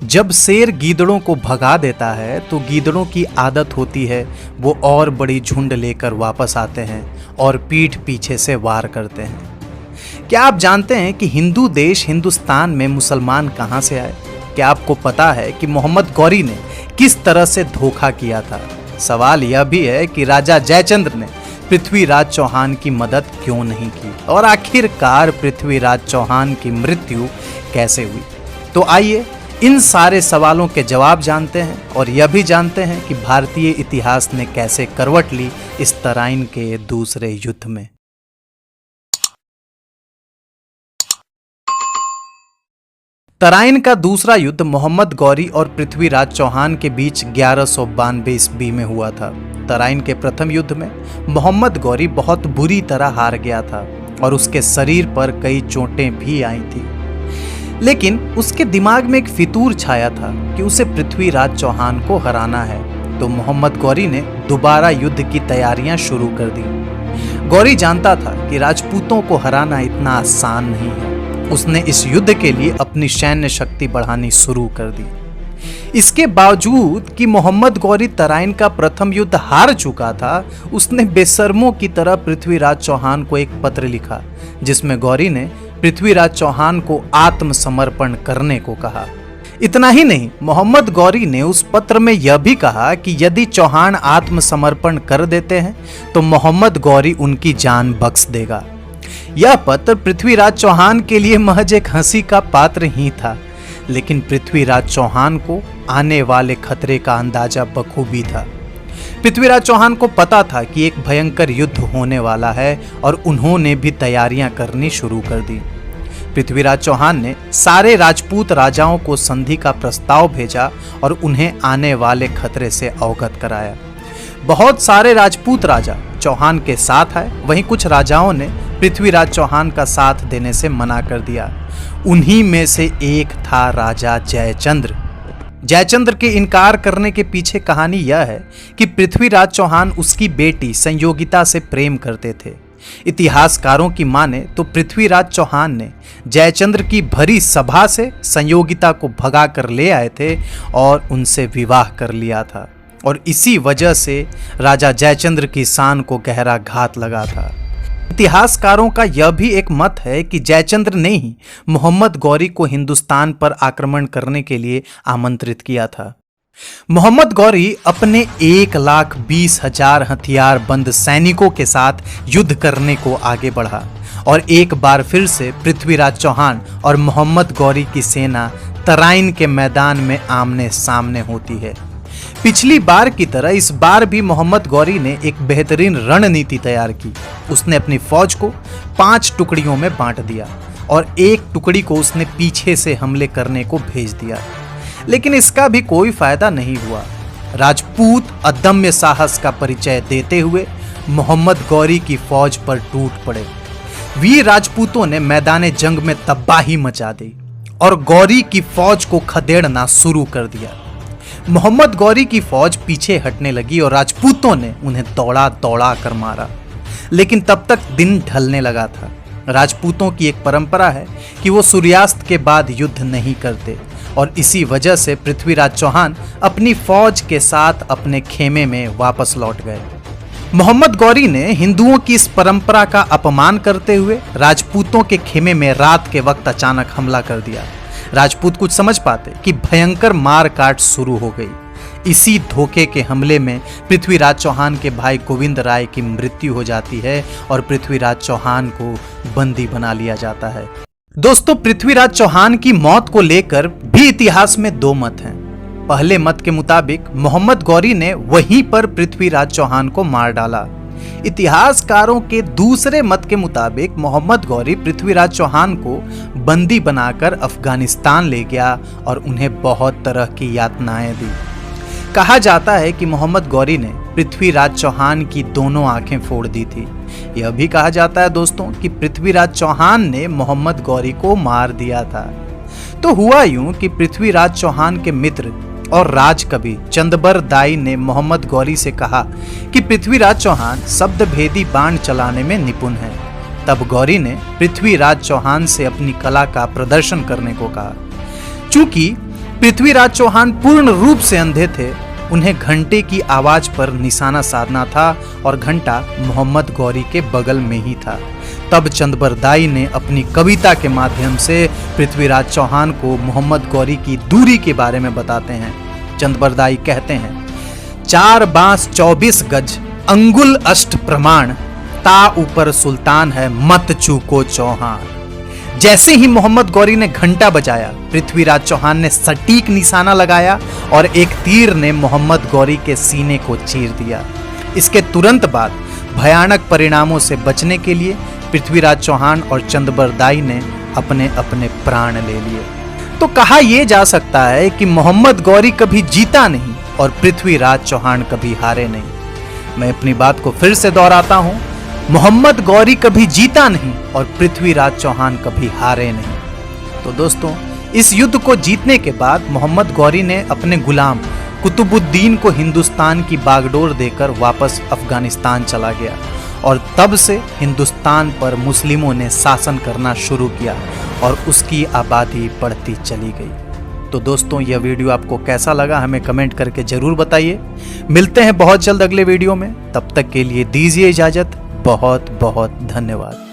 जब शेर गीदड़ों को भगा देता है तो गीदड़ों की आदत होती है वो और बड़ी झुंड लेकर वापस आते हैं और पीठ पीछे से वार करते हैं। क्या आप जानते हैं कि हिंदू देश हिंदुस्तान में मुसलमान कहां से आए? क्या आपको पता है कि मोहम्मद गौरी ने किस तरह से धोखा किया था? सवाल यह भी है कि राजा जयचंद्र ने पृथ्वीराज चौहान की मदद क्यों नहीं की और आखिरकार पृथ्वीराज चौहान की मृत्यु कैसे हुई? तो आइए इन सारे सवालों के जवाब जानते हैं और यह भी जानते हैं कि भारतीय इतिहास ने कैसे करवट ली इस तराइन के दूसरे युद्ध में। तराइन का दूसरा युद्ध मोहम्मद गौरी और पृथ्वीराज चौहान के बीच 1192 ईस्वी में हुआ था। तराइन के प्रथम युद्ध में मोहम्मद गौरी बहुत बुरी तरह हार गया था और उसके शरीर पर कई चोटें भी आई थी, लेकिन उसके दिमाग में एक फितूर छाया था कि उसे पृथ्वीराज चौहान को हराना है। तो मोहम्मद गौरी ने दोबारा युद्ध की तैयारियां शुरू कर दी। गौरी जानता था कि राजपूतों को हराना इतना आसान नहीं है। उसने इस युद्ध के लिए अपनी सैन्य शक्ति बढ़ानी शुरू कर दी। इसके बावजूद कि मोहम्मद गौरी तराइन का प्रथम युद्ध हार चुका था, उसने बेशर्मों की तरह पृथ्वीराज चौहान को एक पत्र लिखा जिसमें गौरी ने पृथ्वीराज चौहान को आत्मसमर्पण करने को कहा। इतना ही नहीं, मोहम्मद गौरी ने उस पत्र में यह भी कहा कि यदि चौहान आत्मसमर्पण कर देते हैं तो मोहम्मद गौरी उनकी जान बख्श देगा। यह पत्र पृथ्वीराज चौहान के लिए महज एक हंसी का पात्र ही था, लेकिन पृथ्वीराज चौहान को आने वाले खतरे का अंदाजा बखूबी था। पृथ्वीराज चौहान को पता था कि एक भयंकर युद्ध होने वाला है और उन्होंने भी तैयारियां करनी शुरू कर दी। पृथ्वीराज चौहान ने सारे राजपूत राजाओं को संधि का प्रस्ताव भेजा और उन्हें आने वाले खतरे से अवगत कराया। बहुत सारे राजपूत राजा चौहान के साथ आए, वहीं कुछ राजाओं ने पृथ्वीराज चौहान का साथ देने से मना कर दिया। उन्हीं में से एक था राजा जयचंद्र। जयचंद्र के इनकार करने के पीछे कहानी यह है कि पृथ्वीराज चौहान उसकी बेटी संयोगिता से प्रेम करते थे। इतिहासकारों की माने तो पृथ्वीराज चौहान ने जयचंद्र की भरी सभा से संयोगिता को भगा कर ले आए थे और उनसे विवाह कर लिया था, और इसी वजह से राजा जयचंद्र की शान को गहरा घात लगा था। इतिहासकारों का यह भी एक मत है कि जयचंद्र ने ही मोहम्मद गौरी को हिंदुस्तान पर आक्रमण करने के लिए आमंत्रित किया था। मोहम्मद गौरी अपने 1,20,000 हथियारबंद सैनिकों के साथ युद्ध करने को आगे बढ़ा और एक बार फिर से पृथ्वीराज चौहान और मोहम्मद गौरी की सेना तराइन के मैदान में आमने सामने होती है। पिछली बार की तरह इस बार भी मोहम्मद गौरी ने एक बेहतरीन रणनीति तैयार की। उसने अपनी फौज को 5 टुकड़ियों में बांट दिया और एक टुकड़ी को उसने पीछे से हमले करने को भेज दिया, लेकिन इसका भी कोई फायदा नहीं हुआ। राजपूत अदम्य साहस का परिचय देते हुए मोहम्मद गौरी की फौज पर टूट पड़े। वीर राजपूतों ने मैदान जंग में तबाही मचा दी और गौरी की फौज को खदेड़ना शुरू कर दिया। मोहम्मद गौरी की फौज पीछे हटने लगी और राजपूतों ने उन्हें दौड़ा दौड़ा कर मारा, लेकिन तब तक दिन ढलने लगा था। राजपूतों की एक परंपरा है कि वो सूर्यास्त के बाद युद्ध नहीं करते, और इसी वजह से पृथ्वीराज चौहान अपनी फौज के साथ अपने खेमे में वापस लौट गए। मोहम्मद गौरी ने हिंदुओं की इस परंपरा का अपमान करते हुए राजपूतों के खेमे में रात के वक्त अचानक हमला कर दिया। राजपूत कुछ समझ पाते कि भयंकर मार काट शुरू हो गई। इसी धोखे के हमले में पृथ्वीराज चौहान के भाई गोविंद राय की मृत्यु हो जाती है और पृथ्वीराज चौहान को बंदी बना लिया जाता है। दोस्तों, पृथ्वीराज चौहान की मौत को लेकर भी इतिहास में 2 मत हैं। पहले मत के मुताबिक मोहम्मद गौरी ने वहीं पर पृथ्वीराज चौहान को मार डाला। इतिहासकारों के दूसरे मत के मुताबिक मोहम्मद गौरी पृथ्वीराज चौहान को बंदी बनाकर अफगानिस्तान ले गया और उन्हें बहुत तरह की यातनाएं दी। कहा जाता है कि मोहम्मद गौरी ने पृथ्वीराज चौहान की दोनों आंखें फोड़ दी थी। यह भी कहा जाता है दोस्तों कि पृथ्वीराज चौहान ने मोहम्मद गौरी को मार दिया था। तो हुआ यूं कि पृथ्वीराज चौहान के मित्र और राजकवि चंदबर दाई ने मोहम्मद गौरी से कहा कि पृथ्वीराज चौहान शब्दभेदी बाण चलाने में निपुण है। तब गौरी ने पृथ्वीराज चौहान से अपनी कला का प्रदर्शन करने को कहा। चूंकि पृथ्वीराज चौहान पूर्ण रूप से अंधे थे। उन्हें घंटे की आवाज पर निशाना साधना था और घंटा मोहम्मद गौरी के बगल में ही था। तब चंदबरदाई ने अपनी कविता के माध्यम से पृथ्वीराज चौहान को मोहम्मद गौरी की दूरी के बारे में बताते हैं। चंदबरदाई कहते हैं, 4 बांस 24 गज अंगुल अष्ट प्रमाण, ता ऊपर सुल्तान है मत चूको चौहान। जैसे ही मोहम्मद गौरी ने घंटा बजाया, पृथ्वीराज चौहान ने सटीक निशाना लगाया और एक तीर ने मोहम्मद गौरी के सीने को चीर दिया। इसके तुरंत बाद भयानक परिणामों से बचने के लिए पृथ्वीराज चौहान और चंदबरदाई ने अपने अपने प्राण ले लिए। तो कहा यह जा सकता है कि मोहम्मद गौरी कभी जीता नहीं और पृथ्वीराज चौहान कभी हारे नहीं। मैं अपनी बात को फिर से दोहराता हूं, मोहम्मद गौरी कभी जीता नहीं और पृथ्वीराज चौहान कभी हारे नहीं। तो दोस्तों, इस युद्ध को जीतने के बाद मोहम्मद गौरी ने अपने गुलाम कुतुबुद्दीन को हिंदुस्तान की बागडोर देकर वापस अफगानिस्तान चला गया और तब से हिंदुस्तान पर मुस्लिमों ने शासन करना शुरू किया और उसकी आबादी बढ़ती चली गई। तो दोस्तों, यह वीडियो आपको कैसा लगा हमें कमेंट करके जरूर बताइए। मिलते हैं बहुत जल्द अगले वीडियो में, तब तक के लिए दीजिए इजाजत। बहुत बहुत धन्यवाद।